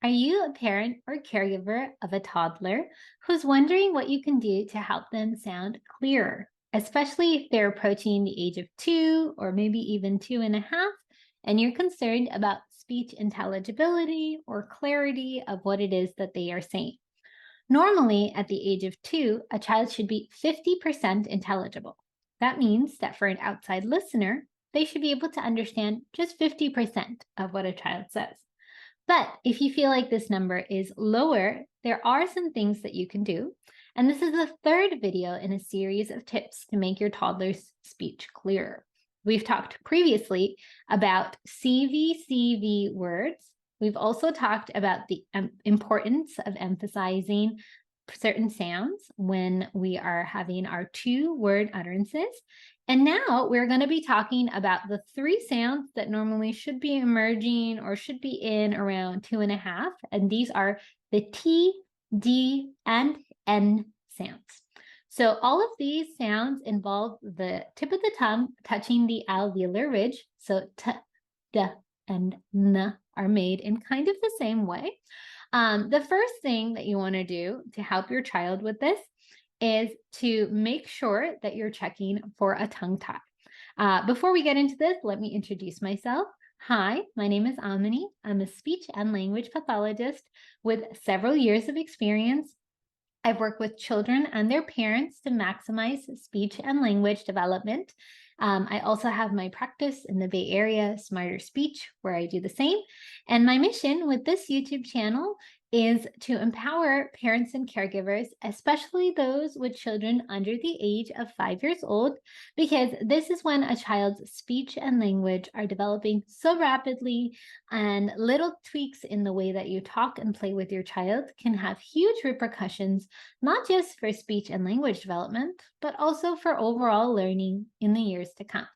Are you a parent or caregiver of a toddler who's wondering what you can do to help them sound clearer, especially if they're approaching the age of 2 or maybe even 2.5, and you're concerned about speech intelligibility or clarity of what it is that they are saying? Normally, at the age of 2, a child should be 50% intelligible. That means that for an outside listener, they should be able to understand just 50% of what a child says. But if you feel like this number is lower, there are some things that you can do. And this is the third video in a series of tips to make your toddler's speech clearer. We've talked previously about CVCV words. We've also talked about the importance of emphasizing certain sounds when we are having our 2-word utterances. And now we're going to be talking about the 3 sounds that normally should be emerging or should be in around 2.5. And these are the T, D, and N sounds. So all of these sounds involve the tip of the tongue touching the alveolar ridge. So T, D, and N are made in kind of the same way. The first thing that you want to do to help your child with this is to make sure that you're checking for a tongue tie. Before we get into this, let me introduce myself. Hi, my name is Amini. I'm a speech and language pathologist with several years of experience. I've worked with children and their parents to maximize speech and language development. I also have my practice in the Bay Area, Smarter Speech, where I do the same. And my mission with this YouTube channel is to empower parents and caregivers, especially those with children under the age of 5 years old, because this is when a child's speech and language are developing so rapidly, and little tweaks in the way that you talk and play with your child can have huge repercussions, not just for speech and language development, but also for overall learning in the years to come.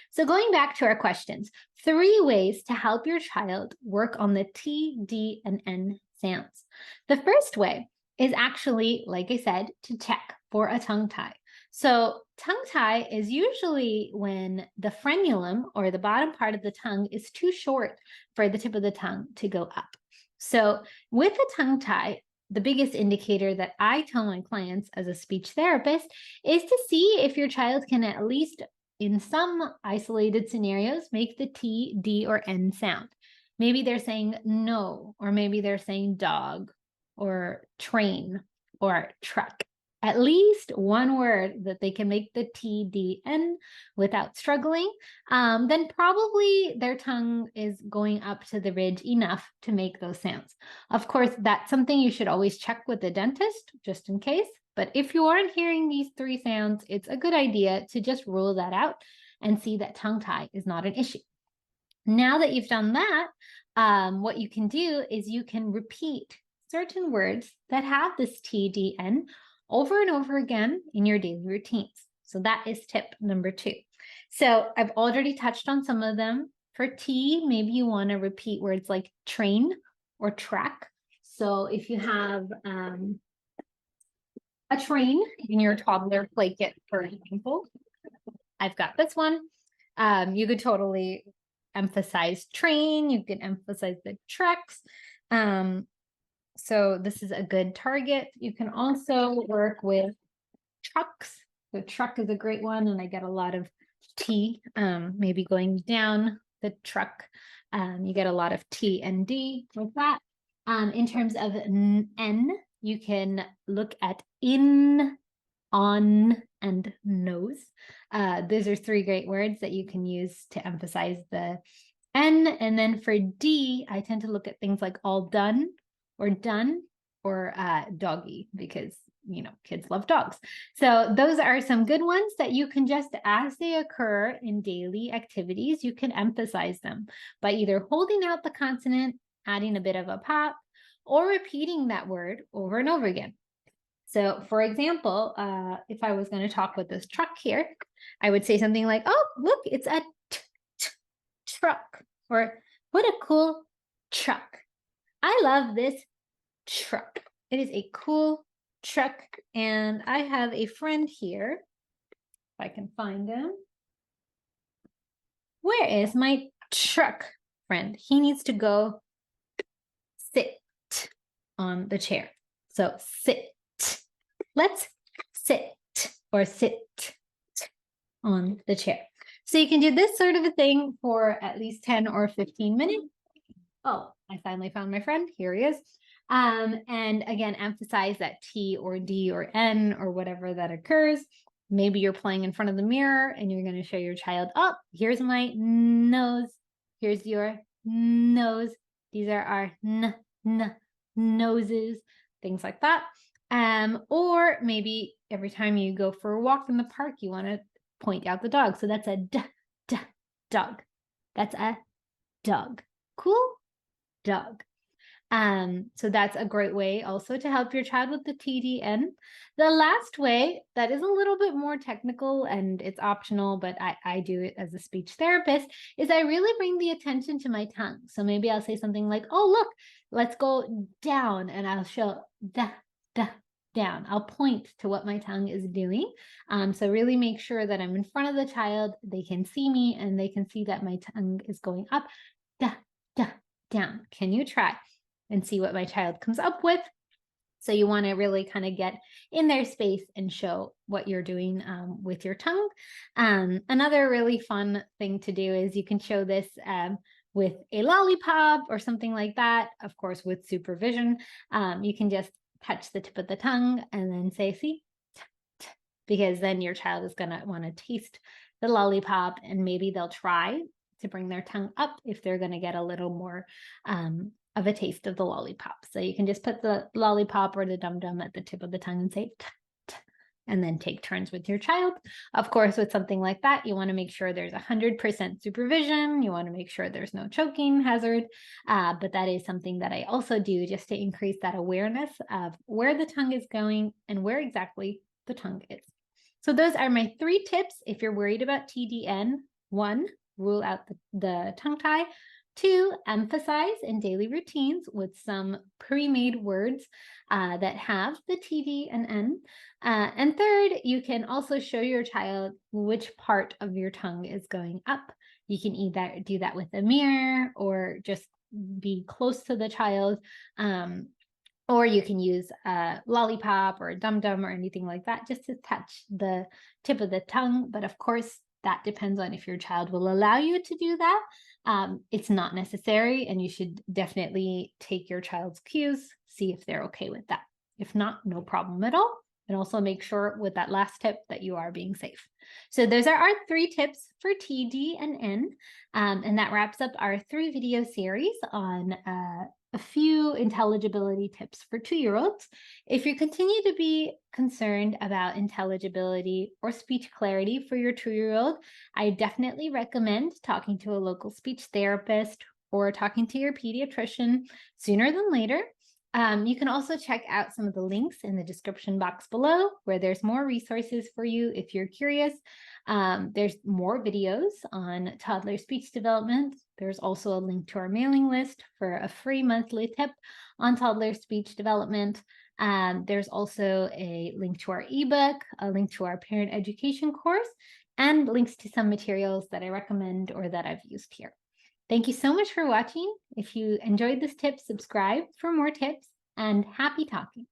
So going back to our questions, 3 ways to help your child work on the T, D, and N sounds. The first way is actually, like I said, to check for a tongue tie. So tongue tie is usually when the frenulum, or the bottom part of the tongue, is too short for the tip of the tongue to go up. So with a tongue tie, the biggest indicator that I tell my clients as a speech therapist is to see if your child can, at least in some isolated scenarios, make the T, D, or N sound. Maybe they're saying no, or maybe they're saying dog, or train, or truck. At least one word that they can make the T, D, N without struggling, then probably their tongue is going up to the ridge enough to make those sounds. Of course, that's something you should always check with the dentist, just in case. But if you aren't hearing these 3 sounds, it's a good idea to just rule that out and see that tongue tie is not an issue. Now that you've done that, what you can do is you can repeat certain words that have this T, D, N over and over again in your daily routines. So that is tip number 2. So I've already touched on some of them. For T, maybe you want to repeat words like train or track. So if you have a train in your toddler play kit, for example, I've got this one. You could totally emphasize train. You can emphasize the tracks. So this is a good target. You can also work with trucks. The truck is a great one, and I get a lot of T, maybe going down the truck. You get a lot of T and D with that. In terms of N, you can look at in, on, and nose. Those are 3 great words that you can use to emphasize the N. And then for D, I tend to look at things like all done or doggy, because kids love dogs. So those are some good ones that you can just, as they occur in daily activities, you can emphasize them by either holding out the consonant, adding a bit of a pop, or repeating that word over and over again. So for example, if I was going to talk with this truck here, I would say something like, oh, look, it's a truck, or what a cool truck. I love this truck. It is a cool truck. And I have a friend here, if I can find him. Where is my truck friend? He needs to go sit. on the chair. So sit. Let's sit or sit on the chair. So you can do this sort of a thing for at least 10 or 15 minutes. Oh, I finally found my friend. Here he is. And again, emphasize that T or D or N or whatever that occurs. Maybe you're playing in front of the mirror and you're going to show your child, oh, here's my nose. Here's your nose. These are our noses, things like that. Or maybe every time you go for a walk in the park, you want to point out the dog. So that's a dog. That's a dog. Cool? Dog. So that's a great way also to help your child with the TDN. The last way that is a little bit more technical and it's optional, but I do it as a speech therapist, is I really bring the attention to my tongue. So maybe I'll say something like, oh, look, let's go down, and I'll show down. I'll point to what my tongue is doing. So really make sure that I'm in front of the child, they can see me, and they can see that my tongue is going up, down. Can you try and see what my child comes up with? So you want to really kind of get in their space and show what you're doing with your tongue. Another really fun thing to do is you can show this with a lollipop or something like that, of course, with supervision. You can just touch the tip of the tongue and then say, see, because then your child is going to want to taste the lollipop, and maybe they'll try to bring their tongue up if they're going to get a little more of a taste of the lollipop. So you can just put the lollipop or the dum-dum at the tip of the tongue and say, and then take turns with your child. Of course, with something like that, you want to make sure there's 100% supervision. You want to make sure there's no choking hazard. But that is something that I also do just to increase that awareness of where the tongue is going and where exactly the tongue is. So those are my 3 tips if you're worried about TDN. 1, rule out the tongue tie. 2, emphasize in daily routines with some pre-made words that have the TD and N. And 3rd, you can also show your child which part of your tongue is going up. You can either do that with a mirror or just be close to the child. Or you can use a lollipop or a dum-dum or anything like that just to touch the tip of the tongue. But of course, that depends on if your child will allow you to do that. It's not necessary, and you should definitely take your child's cues, see if they're okay with that. If not, no problem at all. And also make sure with that last tip that you are being safe. So those are our 3 tips for TD and N. And that wraps up our 3 video series on a few intelligibility tips for 2-year-olds. If you continue to be concerned about intelligibility or speech clarity for your 2-year-old, I definitely recommend talking to a local speech therapist or talking to your pediatrician sooner than later. You can also check out some of the links in the description box below where there's more resources for you if you're curious. There's more videos on toddler speech development. There's also a link to our mailing list for a free monthly tip on toddler speech development. There's also a link to our ebook, a link to our parent education course, and links to some materials that I recommend or that I've used here. Thank you so much for watching. If you enjoyed this tip, subscribe for more tips, and happy talking.